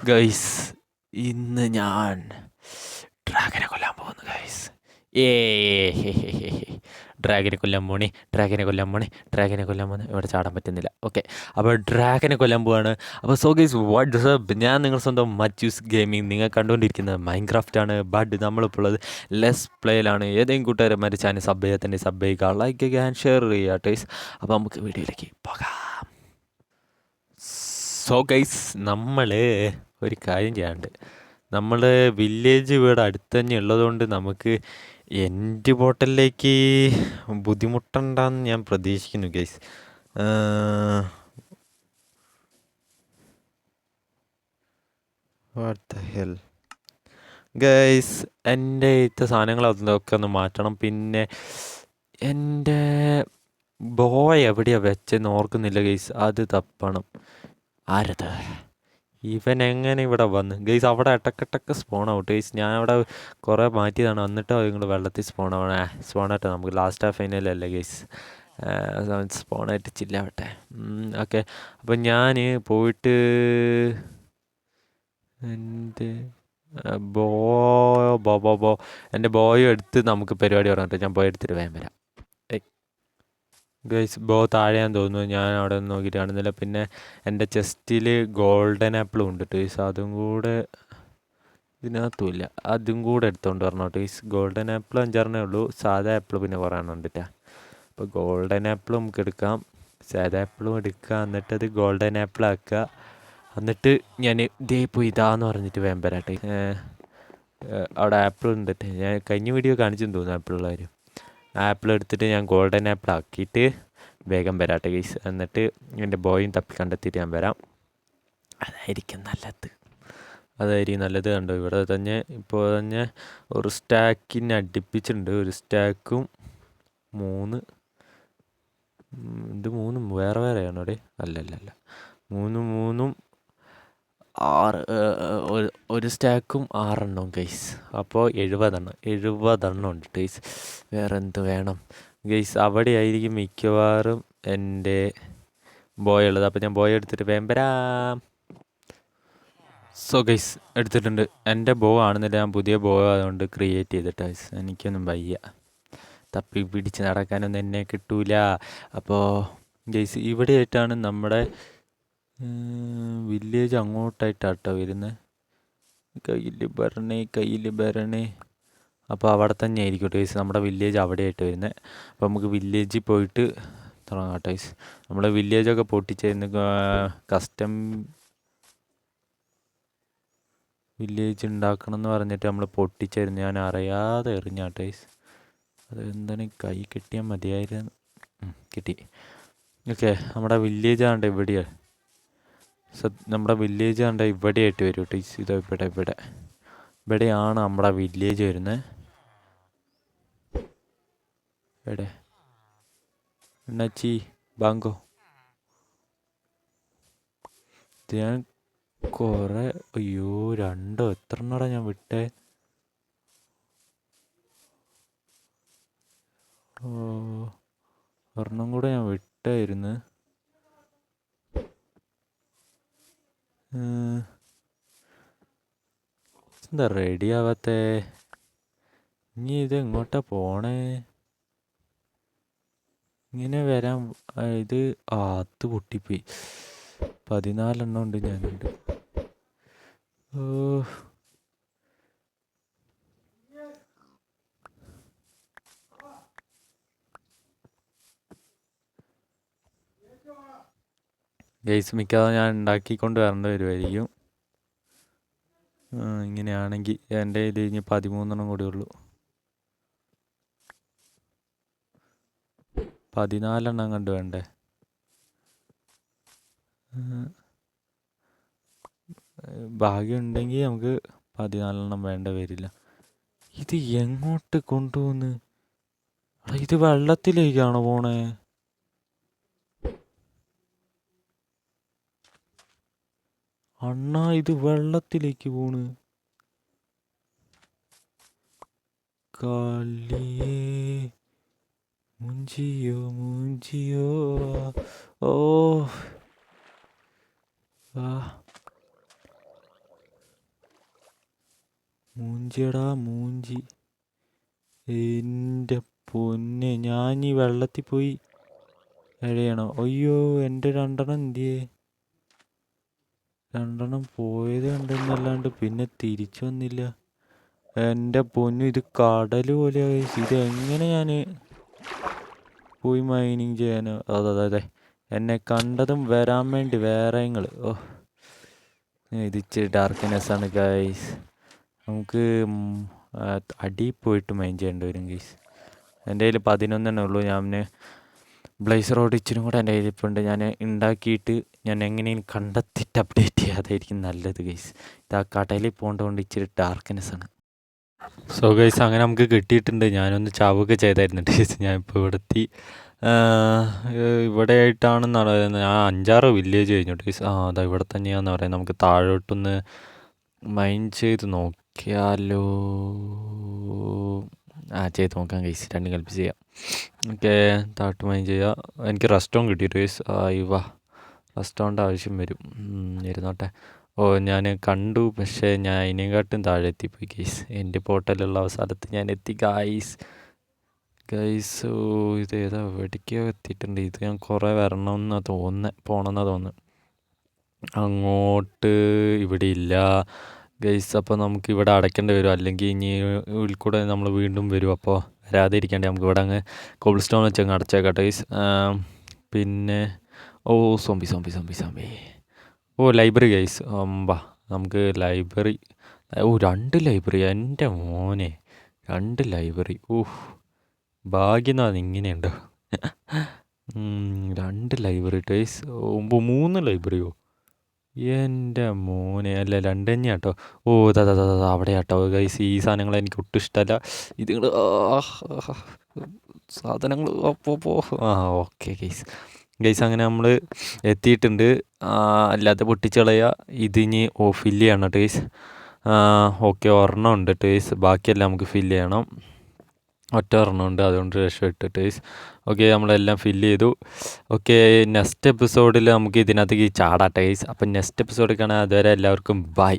Guys, ഇന്ന് ഞാൻ ഡ്രാഗനെ കൊല്ലാൻ പോകുന്നു ഗൈസ്. ഏ ഡ്രാഗനെ കൊല്ലാൻ പോണേ, ഡ്രാഗനെ കൊല്ലാൻ പോണേ, ഡ്രാഗനെ കൊല്ലാൻ പോണേ. ഇവിടെ ചാടാൻ പറ്റുന്നില്ല. ഓക്കെ, അപ്പോൾ ഡ്രാഗനെ കൊല്ലാൻ പോവാണ്. അപ്പോൾ സോ ഗൈസ്, വാട്ട്സ് അപ്പ്? ഞാൻ നിങ്ങൾ സ്വന്തം മച്ചൂസ് ഗെയിമിംഗ്. നിങ്ങൾ കണ്ടുകൊണ്ടിരിക്കുന്നത് മൈൻക്രാഫ്റ്റ് ആണ്. ബട്ട് നമ്മളിപ്പോൾ ഉള്ളത് ലെസ് പ്ലേയിലാണ്. ഏതെങ്കിലും കൂട്ടുകാരന്മാർ ചാനൽ സബ് ചെയ്യാൻ തന്നെ സബ് ചെയ്യുക, ലൈക്ക് ചെയ്യുക ആൻഡ് ഷെയർ ചെയ്യുക ടൈസ്. അപ്പോൾ നമുക്ക് വീഡിയോയിലേക്ക് പോകാം. സോ ഗൈസ്, നമ്മൾ ഒരു കാര്യം ചെയ്യാണ്ട്, നമ്മൾ വില്ലേജ് ഇവിടെ അടുത്ത് തന്നെ ഉള്ളതുകൊണ്ട് നമുക്ക് എൻഡ് പോർട്ടലിലേക്ക് ബുദ്ധിമുട്ടുണ്ടെന്ന് ഞാൻ പ്രതീക്ഷിക്കുന്നു guys. What the hell guys, എൻ്റെ ഇത്തെ സാധനങ്ങൾ അതൊക്കെ ഒന്ന് മാറ്റണം. പിന്നെ എൻ്റെ ബോയ് എവിടെയാണ് വെച്ചെന്ന് ഓർക്കുന്നില്ല ഗൈസ്, അത് തപ്പണം. ആരത്? ഇവൻ എങ്ങനെ ഇവിടെ വന്ന് ഗൈസ്? അവിടെ ഇടക്കിടക്ക് സ്പോൺ ഔട്ട് ഗൈസ്. ഞാൻ അവിടെ കുറേ മാറ്റിയതാണ്, എന്നിട്ടോ നിങ്ങൾ വെള്ളത്തിൽ സ്പോണായിട്ട് നമുക്ക് ലാസ്റ്റ് ആ ഫൈനലല്ലേ ഗൈസ്. സ്പോണായിട്ട് ചില്ലാവട്ടെ. ഓക്കെ, അപ്പം ഞാൻ പോയിട്ട് എൻ്റെ എൻ്റെ ബോയും എടുത്ത് നമുക്ക് പരിപാടി പറഞ്ഞിട്ട് ഞാൻ പോയി എടുത്തിട്ട് വേഗം വരാം. ഗൈസ്, താഴെയാന്ന് തോന്നുന്നു. ഞാൻ അവിടെ നിന്ന് നോക്കിയിട്ട് കാണുന്നില്ല. പിന്നെ എൻ്റെ ചെസ്റ്റിൽ ഗോൾഡൻ ആപ്പിളും ഉണ്ട് ഗൈസ്, അതും കൂടെ ഇതിനകത്തുമില്ല. അതും കൂടെ എടുത്തുകൊണ്ട് വരണം ഗൈസ്. ഗോൾഡൻ ആപ്പിൾ 5-6 ഉള്ളൂ, സാധാ ആപ്പിൾ പിന്നെ കുറേ എണ്ണം ഉണ്ടിട്ടാ. അപ്പോൾ ഗോൾഡൻ ആപ്പിൾ നമുക്ക് എടുക്കാം, സാധാ ആപ്പിളും എടുക്കാം, എന്നിട്ട് അത് ഗോൾഡൻ ആപ്പിൾ ആക്കുക. എന്നിട്ട് ഞാൻ ഇതേ പോയി ഇതാന്ന് പറഞ്ഞിട്ട് വേഗം വരാട്ടെ. അവിടെ ആപ്പിൾ ഉണ്ടിട്ട് ഞാൻ കഴിഞ്ഞ വീഡിയോ കാണിച്ചെന്ന് തോന്നുന്നു ആപ്പിളുള്ള കാര്യം. ആപ്പിൾ എടുത്തിട്ട് ഞാൻ ഗോൾഡൻ ആപ്പിൾ ആക്കിയിട്ട് വേഗം വരാട്ടെ ഗൈസ്. എന്നിട്ട് എൻ്റെ ബോയും തപ്പി കണ്ടെത്തിയിട്ട് ഞാൻ വരാം. അതായിരിക്കും നല്ലത്. കണ്ടോ, ഇവിടെ തന്നെ ഇപ്പോൾ തന്നെ ഒരു സ്റ്റാക്കിന് അടുപ്പിച്ചിട്ടുണ്ട്. ഒരു സ്റ്റാക്കും 3 ഇത് 3 വേറെ വേറെയാണോ അവിടെ? അല്ല 3 6 ഒരു സ്റ്റാക്കും 6 എണ്ണവും ഗൈസ്. അപ്പോൾ 70 എണ്ണം ഉണ്ട് ഗൈസ്. വേറെ എന്ത് വേണം ഗൈസ്? അവിടെ ആയിരിക്കും മിക്കവാറും എൻ്റെ ബോയ് ഉള്ളത്. അപ്പോൾ ഞാൻ ബോയ് എടുത്തിട്ട് വേഗം വരാം. സോ ഗൈസ്, എടുത്തിട്ടുണ്ട്. എൻ്റെ ബോ ആണെന്നില്ല, ഞാൻ പുതിയ ബോ അതുകൊണ്ട് ക്രിയേറ്റ് ചെയ്തിട്ട് ഗൈസ്. എനിക്കൊന്നും വയ്യ, തപ്പി പിടിച്ച് നടക്കാനൊന്നും എന്നെ കിട്ടൂല. അപ്പോൾ ഗൈസ്, ഇവിടെ ആയിട്ടാണ് നമ്മുടെ വില്ലേജ്. അങ്ങോട്ടായിട്ടാട്ടോ വരുന്നത്. കയ്യിൽ ഭരണേ. അപ്പോൾ അവിടെ തന്നെ ആയിരിക്കും ഗൈസ്, നമ്മുടെ വില്ലേജ് അവിടെ ആയിട്ട് വരുന്നത്. അപ്പോൾ നമുക്ക് വില്ലേജിൽ പോയിട്ട് തുടങ്ങാം ഗൈസ്. നമ്മൾ വില്ലേജൊക്കെ പൊട്ടിച്ചിരുന്ന് കസ്റ്റം വില്ലേജ് ഉണ്ടാക്കണം എന്ന് പറഞ്ഞിട്ട് നമ്മൾ പൊട്ടിച്ചിരുന്നു. ഞാൻ അറിയാതെ എറിഞ്ഞാട്ടോ ഗൈസ്. അത് എന്താണ്, കൈ കിട്ടിയാൽ മതിയായിരുന്നു. കിട്ടി. ഓക്കെ, നമ്മുടെ വില്ലേജ് ആണ്ട് ഇവിടെയാണ്. നമ്മുടെ വില്ലേജ് കണ്ട ഇവിടെ ആയിട്ട് വരും കേട്ടോ. ഇതോ ഇവിടെയാണ് നമ്മുടെ വില്ലേജ് വരുന്നത്. എവിടെ എണ്ണാച്ചി ബാങ്കോ? ഇത് ഞാൻ കുറേ അയ്യോ 2 എത്ര എണ്ണടാ ഞാൻ വിട്ടേ? ഒരെണ്ണം കൂടെ ഞാൻ വിട്ടായിരുന്നു. എന്താ റെഡി ആവാത്തേ? ഇനി ഇത് എങ്ങോട്ടാ പോണേ? ഇങ്ങനെ വരാൻ ഇത് അത് പൊട്ടിപ്പോയി. 14 എണ്ണം ഉണ്ട് ഞാനുണ്ട്. ഗൈസ്, മിക്കവാറും ഞാൻ ഉണ്ടാക്കിക്കൊണ്ട് വരേണ്ടി വരുമായിരിക്കും. ഇങ്ങനെയാണെങ്കിൽ എൻ്റെ കയ്യിൽ ഇനി 13 കൂടി ഉള്ളൂ. 14 കണ്ട് വേണ്ടേ? ഭാഗ്യം ഉണ്ടെങ്കിൽ നമുക്ക് 14 വേണ്ട വരില്ല. ഇത് എങ്ങോട്ട് കൊണ്ടുപോകുന്നു? ഇത് വെള്ളത്തിലേക്കാണോ പോണേ? അണ്ണാ, ഇത് വെള്ളത്തിലേക്ക് പോണ്. കളിയേ മുഞ്ചിയോ. ഓ മൂഞ്ചിയടാ മൂഞ്ചി. എൻ്റെ പൊന്നെ, ഞാൻ ഈ വെള്ളത്തിൽ പോയി എഴയണോ? അയ്യോ, എൻ്റെ രണ്ടെണ്ണം എന്തിയേ? രണ്ടെണ്ണം പോയത് കണ്ടെന്നല്ലാണ്ട് പിന്നെ തിരിച്ചു വന്നില്ല. എൻ്റെ പൊന്നു, ഇത് കടൽ പോലെ. ഇത് എങ്ങനെ ഞാൻ പോയി മൈനിങ് ചെയ്യാനോ? അതെ, എന്നെ കണ്ടതും വരാൻ വേണ്ടി വേറെ നിങ്ങൾ. ഇത് ഇച്ചിരി ഡാർക്ക്നെസ്സാണ് ഗൈസ്. നമുക്ക് അടിയിൽ പോയിട്ട് മൈൻ ചെയ്യേണ്ടി വരും ഗൈസ്. എൻ്റെ കയ്യിൽ 11 ഉള്ളൂ. ഞാൻ ബ്ലേസർ റോഡ് ഇച്ചിരി കൂടെ എൻ്റെ കയ്യിൽ ഇപ്പോൾ ഉണ്ട്. ഞാൻ ഉണ്ടാക്കിയിട്ട് ഞാൻ എങ്ങനെയും കണ്ടെത്തിയിട്ട് അപ്ഡേറ്റ് ചെയ്യാതായിരിക്കും നല്ലത് ഗൈസ്. ഇത് ആ കടലിൽ പോകേണ്ടതുകൊണ്ട് ഇച്ചിരി ഡാർക്ക്നെസ്സാണ്. സോ ഗൈസ്, അങ്ങനെ നമുക്ക് കിട്ടിയിട്ടുണ്ട്. ഞാനൊന്ന് ചാവുകയൊക്കെ ചെയ്തായിരുന്നു ഗൈസ്. ഞാൻ ഇപ്പോൾ ഇവിടെത്തി. ഇവിടെ ആയിട്ടാണെന്നാണ് പറയുന്നത്. ഞാൻ 5-6 വില്ലേജ് കഴിഞ്ഞു ഗൈസ്. അതാ ഇവിടെ തന്നെയാണെന്ന് പറയുന്നത്. നമുക്ക് താഴോട്ടൊന്ന് മൈൻ ചെയ്ത് നോക്കിയാലോ? ചെയ്ത് നോക്കാം ഗൈസ്. രണ്ടും കൽപ്പിച്ച് ചെയ്യാം. ഓക്കെ, താഴോട്ട് മൈൻ ചെയ്യാം. എനിക്ക് റെസ്റ്റോൺ കിട്ടിയിട്ട് ഗൈസ്. റെസ്റ്റോണിൻ്റെ ആവശ്യം വരും. ഇരുന്നോട്ടെ. ഞാൻ കണ്ടു, പക്ഷേ ഞാൻ അതിനെക്കാട്ടും താഴെ എത്തിപ്പോയി ഗൈസ്. എൻ്റെ പോർട്ടലുള്ള സ്ഥലത്ത് ഞാൻ എത്തി ഗൈസ്. ഇത് ഏതാ എവിടേക്കോ എത്തിയിട്ടുണ്ട്. ഇത് ഞാൻ കുറേ പോകണമെന്നാണ് തോന്നുന്നത്. അങ്ങോട്ട് ഇവിടെ ഇല്ല ഗൈസ്. അപ്പോൾ നമുക്ക് ഇവിടെ അടയ്ക്കേണ്ടി വരും, അല്ലെങ്കിൽ ഇനി കൂടെ നമ്മൾ വീണ്ടും വരും. അപ്പോൾ വരാതെ ഇരിക്കേണ്ടേ, നമുക്ക് ഇവിടെ അങ്ങ് കോബിൾ സ്റ്റോൺ വെച്ച് അങ്ങ് അടച്ചേക്കാം ഗൈസ്. പിന്നെ സോംബി. Library guys. നമുക്ക് ലൈബ്രറി. 2 ലൈബ്രറി. എൻ്റെ മോനെ, 2 ലൈബ്രറി. ഭാഗ്യം ഇങ്ങനെയുണ്ടോ? 2 ലൈബ്രറി ഗൈസ്. 3 ലൈബ്രറിയോ? എൻ്റെ മോനെ, അല്ല 2 തന്നെയാണ് കേട്ടോ. അവിടെ കേട്ടോ ഗൈസ്. ഈ സാധനങ്ങൾ എനിക്ക് ഒട്ടും ഇഷ്ടമല്ല. ഇത് സാധനങ്ങൾ ഓക്കെ ഗൈസ്, അങ്ങനെ നമ്മൾ എത്തിയിട്ടുണ്ട്. അല്ലാതെ പൊട്ടിച്ച് കളയുക. ഇതിനി ഫില്ല് ചെയ്യണം കേട്ടോ ഗൈസ്. ഓക്കെ, ഒരെണ്ണം ഉണ്ട് കേട്ടോ ഗൈസ്. ബാക്കിയെല്ലാം നമുക്ക് ഫില്ല് ചെയ്യണം. ഒറ്റ ഒരെണ്ണം ഉണ്ട്, അതുകൊണ്ട് രക്ഷപ്പെട്ടിട്ട് ഗൈസ്. ഓക്കെ, നമ്മളെല്ലാം ഫില്ല് ചെയ്തു. ഓക്കെ, നെക്സ്റ്റ് എപ്പിസോഡിൽ നമുക്ക് ഇതിനകത്തേക്ക് ചാടാട്ടെ ഗൈസ്. അപ്പം നെക്സ്റ്റ് എപ്പിസോഡിൽ കാണാൻ. അതുവരെ എല്ലാവർക്കും ബൈ.